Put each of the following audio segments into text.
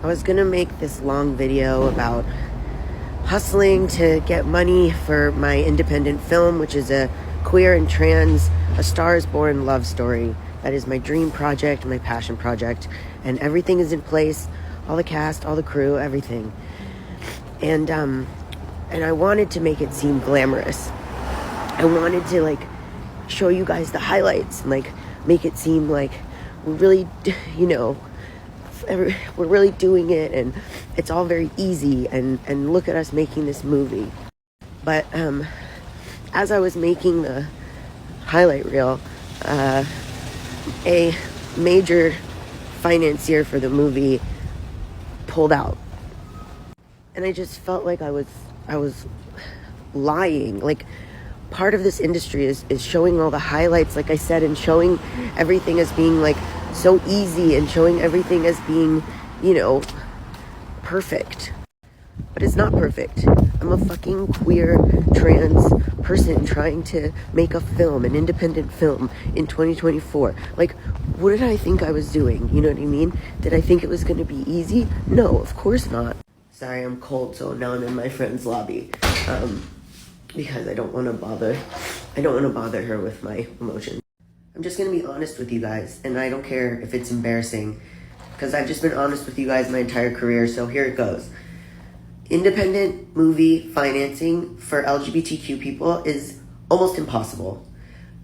I was gonna make this long video about hustling to get money for my independent film, which is a queer and trans, A Star is Born love story. That is my dream project, my passion project, and everything is in place, all the cast, all the crew, everything. And I wanted to make it seem glamorous. I wanted to show you guys the highlights and make it seem like we're really, we're really doing it, and it's all very easy, and look at us making this movie. But as I was making the highlight reel, a major financier for the movie pulled out, and I just felt like I was lying. Part of this industry is showing all the highlights, like I said, and showing everything as being so easy, and showing everything as being, perfect. But it's not perfect. I'm a fucking queer trans person trying to make a film, an independent film in 2024. What did I think I was doing? You know what I mean? Did I think it was going to be easy? No, of course not. Sorry, I'm cold, so now I'm in my friend's lobby. Because I don't want to bother her with my emotions. I'm just going to be honest with you guys, and I don't care if it's embarrassing, because I've just been honest with you guys my entire career, so here it goes. Independent movie financing for LGBTQ people is almost impossible.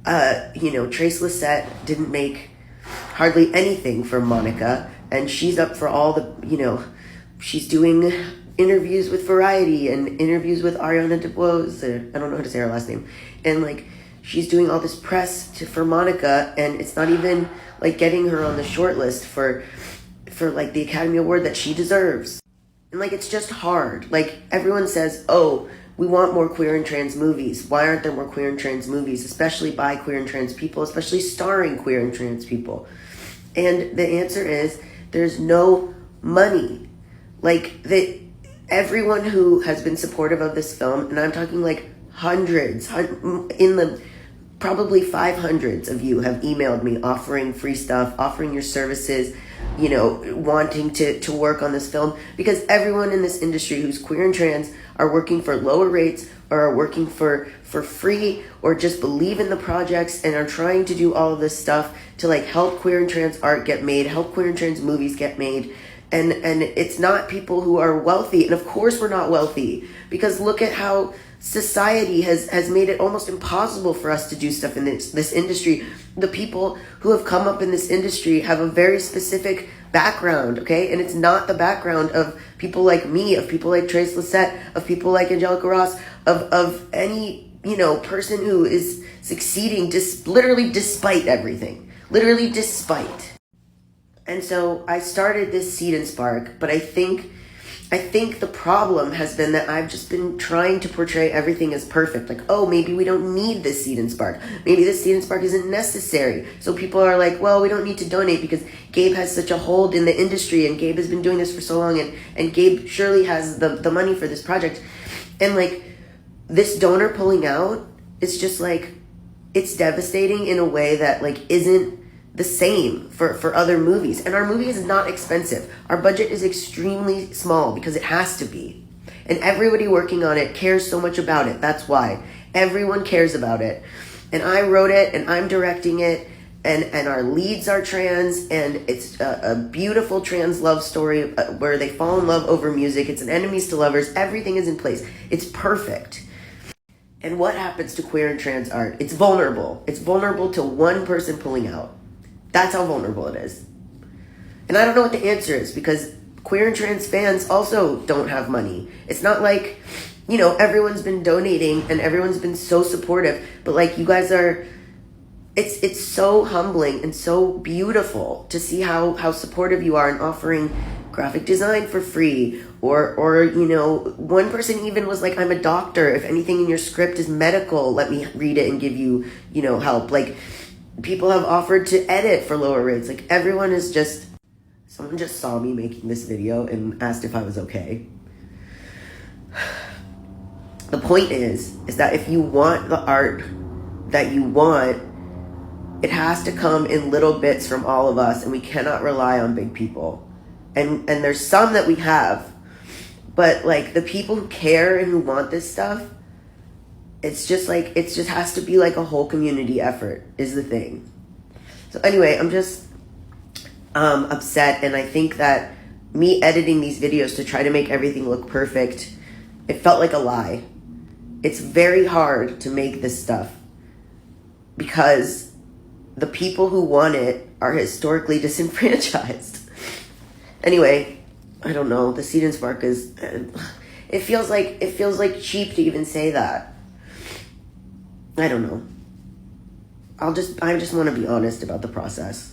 Trace Lysette didn't make hardly anything for Monica, and she's up for all the, she's doing interviews with Variety and interviews with Ariana DeBose, I don't know how to say her last name, and she's doing all this press for Monica, and it's not even getting her on the short list for the Academy Award that she deserves. And it's just hard. Everyone says, oh, we want more queer and trans movies. Why aren't there more queer and trans movies, especially by queer and trans people, especially starring queer and trans people? And the answer is there's no money. Everyone who has been supportive of this film, and I'm talking hundreds, probably 500s of you have emailed me offering free stuff, offering your services, wanting to work on this film, because everyone in this industry who's queer and trans are working for lower rates, or are working for free, or just believe in the projects and are trying to do all of this stuff to help queer and trans art get made, help queer and trans movies get made. And it's not people who are wealthy. And of course we're not wealthy, because look at how society has made it almost impossible for us to do stuff in this industry. The people who have come up in this industry have a very specific background, okay? And it's not the background of people like me, of people like Trace Lysette, of people like Angelica Ross, of any, person who is succeeding literally despite everything. Literally despite. And so I started this Seed and Spark, but I think the problem has been that I've just been trying to portray everything as perfect. Oh, maybe we don't need this Seed and Spark. Maybe this Seed and Spark isn't necessary. So people are well, we don't need to donate because Gabe has such a hold in the industry, and Gabe has been doing this for so long, and Gabe surely has the money for this project. And this donor pulling out, it's just it's devastating in a way that isn't the same for other movies. And our movie is not expensive. Our budget is extremely small because it has to be. And everybody working on it cares so much about it. That's why. Everyone cares about it. And I wrote it, and I'm directing it, and our leads are trans, and it's a beautiful trans love story where they fall in love over music. It's an enemies to lovers. Everything is in place. It's perfect. And what happens to queer and trans art? It's vulnerable. It's vulnerable to one person pulling out. That's how vulnerable it is. And I don't know what the answer is, because queer and trans fans also don't have money. It's not everyone's been donating and everyone's been so supportive, but you guys are, it's so humbling and so beautiful to see how supportive you are in offering graphic design for free, or one person even was I'm a doctor. If anything in your script is medical, let me read it and give you, help. People have offered to edit for lower rates. Everyone is just... Someone just saw me making this video and asked if I was okay. The point is that if you want the art that you want, it has to come in little bits from all of us, and we cannot rely on big people. and there's some that we have, but like the people who care and who want this stuff, it's just like, it just has to be like a whole community effort is the thing. So anyway, I'm just upset, and I think that me editing these videos to try to make everything look perfect, it felt like a lie. It's very hard to make this stuff because the people who want it are historically disenfranchised. Anyway, I don't know. The Seed and Spark is, it feels like cheap to even say that. I don't know. I just want to be honest about the process.